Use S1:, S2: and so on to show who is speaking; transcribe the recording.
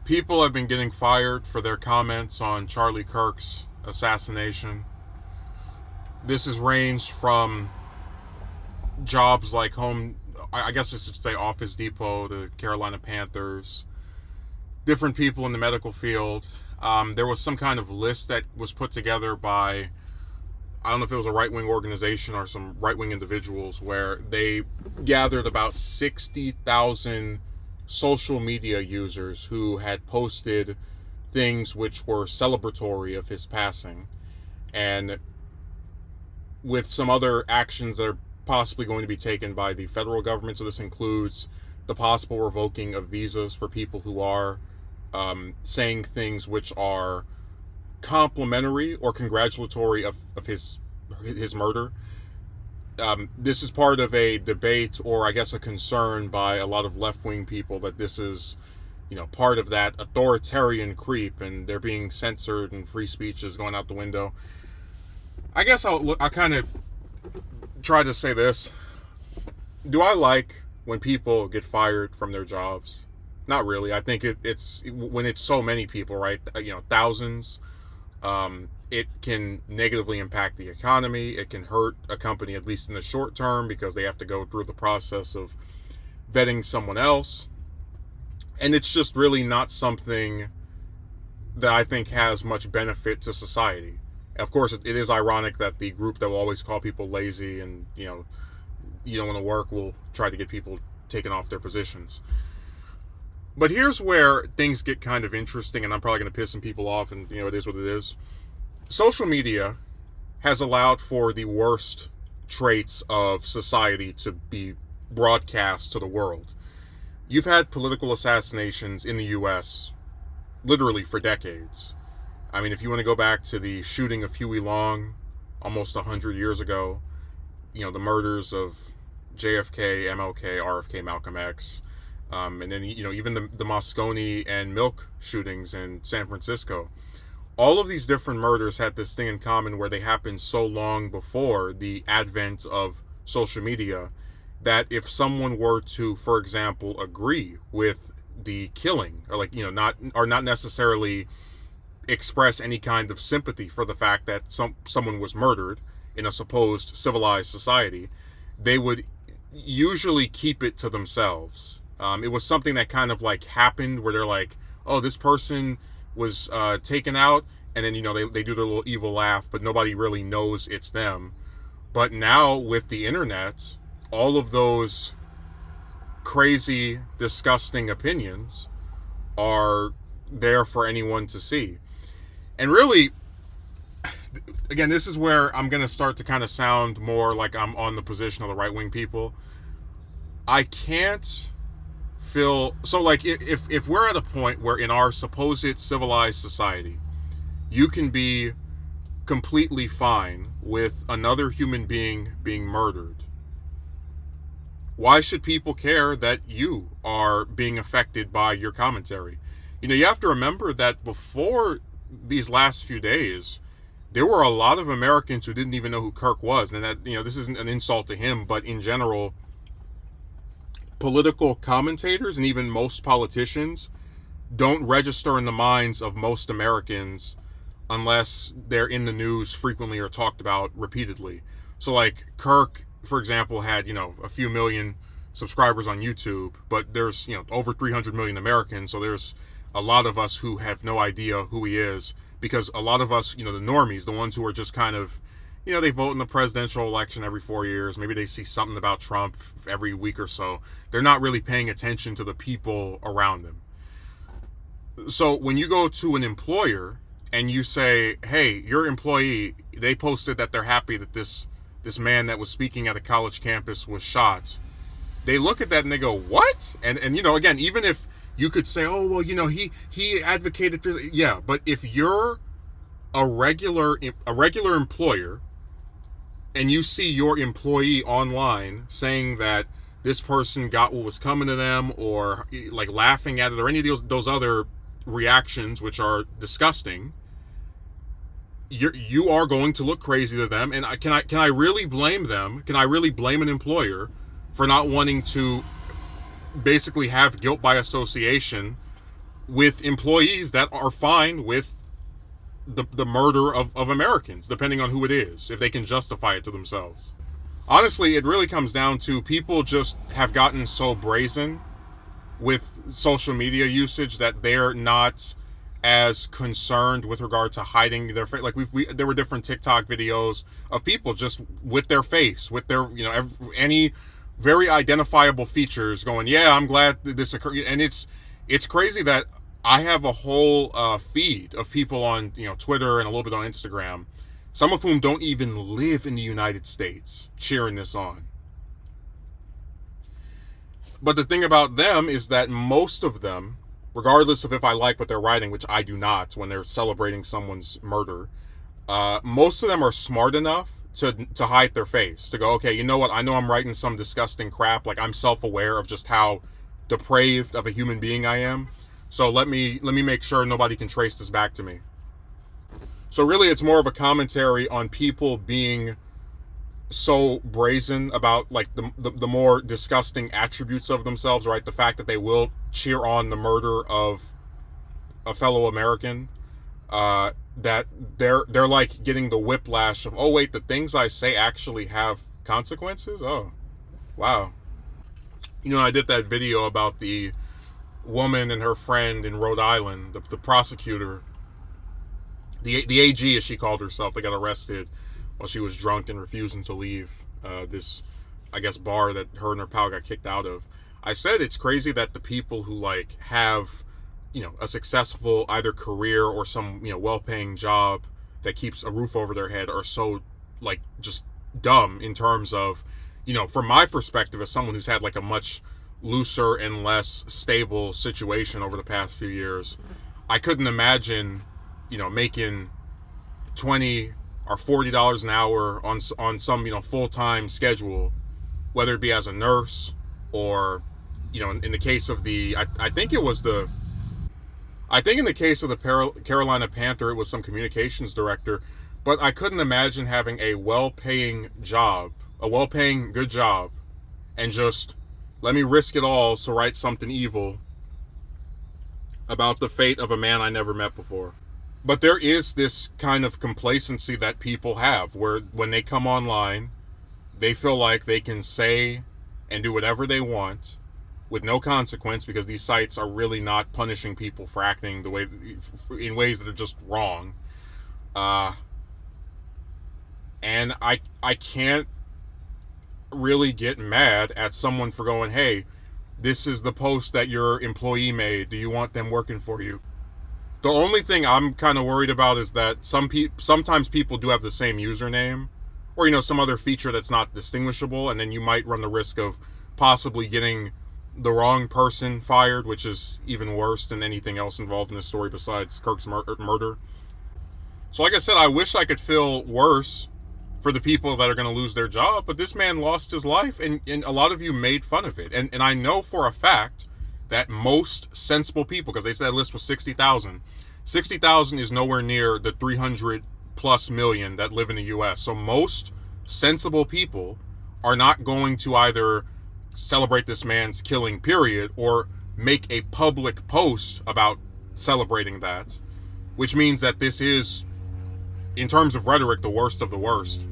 S1: People have been getting fired for their comments on Charlie Kirk's assassination. This has ranged from jobs like I guess I should say Office Depot, the Carolina Panthers, different people in the medical field. There was some kind of list that was put together by, I don't know if it was a right-wing organization or some right-wing individuals, where they gathered about 60,000 social media users who had posted things which were celebratory of his passing, and with some other actions that are possibly going to be taken by the federal government. So this includes the possible revoking of visas for people who are saying things which are complimentary or congratulatory of his murder. This is part of a debate, or I guess a concern by a lot of left-wing people, that this is, part of that authoritarian creep, and they're being censored and free speech is going out the window. I guess I'll kind of try to say this. Do I like when people get fired from their jobs? Not really. I think it's when it's so many people, right? Thousands. It can negatively impact the economy. It can hurt a company, at least in the short term, because they have to go through the process of vetting someone else. And it's just really not something that I think has much benefit to society. Of course, it is ironic that the group that will always call people lazy and, you don't want to work, will try to get people taken off their positions. But here's where things get kind of interesting, and I'm probably going to piss some people off, and, it is what it is. Social media has allowed for the worst traits of society to be broadcast to the world. You've had political assassinations in the U.S. literally for decades. I mean, if you want to go back to the shooting of Huey Long almost 100 years ago, the murders of JFK, MLK, RFK, Malcolm X, and then, even the Moscone and Milk shootings in San Francisco. All of these different murders had this thing in common, where they happened so long before the advent of social media that if someone were to, for example, agree with the killing, or not necessarily express any kind of sympathy for the fact that someone was murdered in a supposed civilized society, they would usually keep it to themselves. It was something that kind of happened, where they're like, oh, this person was taken out, and then they do their little evil laugh, but nobody really knows it's them. But now with the internet, all of those crazy, disgusting opinions are there for anyone to see. And really, again, this is where I'm going to start to kind of sound more like I'm on the position of the right-wing people. I can't feel so if we're at a point where in our supposed civilized society you can be completely fine with another human being being murdered, why should people care that you are being affected by your commentary? You have to remember that before these last few days, there were a lot of Americans who didn't even know who Kirk was. And that, this isn't an insult to him, but in general, political commentators and even most politicians don't register in the minds of most Americans unless they're in the news frequently or talked about repeatedly. So Kirk, for example, had, a few million subscribers on YouTube, but there's, over 300 million Americans. So there's a lot of us who have no idea who he is, because a lot of us, the normies, the ones who are just kind of, they vote in the presidential election every 4 years. Maybe they see something about Trump every week or so. They're not really paying attention to the people around them. So when you go to an employer and you say, hey, your employee, they posted that they're happy that this man that was speaking at a college campus was shot, they look at that and they go, what? And again, even if you could say, oh, well, he advocated for, yeah, but if you're a regular employer and you see your employee online saying that this person got what was coming to them, or laughing at it, or any of those other reactions which are disgusting, you are going to look crazy to them. And can I really blame them? Can I really blame an employer for not wanting to basically have guilt by association with employees that are fine with the murder of Americans, depending on who it is, if they can justify it to themselves. Honestly, it really comes down to people just have gotten so brazen with social media usage that they're not as concerned with regard to hiding their face. Like there were different TikTok videos of people just with their face, with their, any very identifiable features going, yeah, I'm glad that this occurred. And it's crazy that I have a whole feed of people on, Twitter and a little bit on Instagram, some of whom don't even live in the United States, cheering this on. But the thing about them is that most of them, regardless of if I like what they're writing, which I do not when they're celebrating someone's murder, most of them are smart enough to hide their face, to go, okay, you know what, I know I'm writing some disgusting crap, like I'm self-aware of just how depraved of a human being I am, so let me make sure nobody can trace this back to me. So really it's more of a commentary on people being so brazen about like the more disgusting attributes of themselves, right? The fact that they will cheer on the murder of a fellow American, that they're like getting the whiplash of, oh wait, the things I say actually have consequences. Oh, wow. I did that video about the woman and her friend in Rhode Island, the prosecutor, the AG as she called herself. They got arrested while she was drunk and refusing to leave this, I guess, bar that her and her pal got kicked out of. I said it's crazy that the people who like have, a successful either career or some, well-paying job that keeps a roof over their head are so like just dumb in terms of, from my perspective as someone who's had like a much looser and less stable situation over the past few years, I couldn't imagine, making $20 or $40 an hour on some, full-time schedule, whether it be as a nurse or, in the case of I think in the case of the Carolina Panther, it was some communications director, but I couldn't imagine having a well-paying job, a well-paying good job, and just let me risk it all to write something evil about the fate of a man I never met before. But there is this kind of complacency that people have where when they come online, they feel like they can say and do whatever they want with no consequence because these sites are really not punishing people for acting in ways that are just wrong. And I can't really get mad at someone for going, hey, this is the post that your employee made. Do you want them working for you? The only thing I'm kind of worried about is that sometimes people do have the same username or, some other feature that's not distinguishable, and then you might run the risk of possibly getting the wrong person fired, which is even worse than anything else involved in this story besides Kirk's murder. So like I said, I wish I could feel worse for the people that are going to lose their job, but this man lost his life, and a lot of you made fun of it. And I know for a fact that most sensible people, because they said that list was 60,000. 60,000 is nowhere near the 300 plus million that live in the US. So most sensible people are not going to either celebrate this man's killing, period, or make a public post about celebrating that, which means that this is, in terms of rhetoric, the worst of the worst.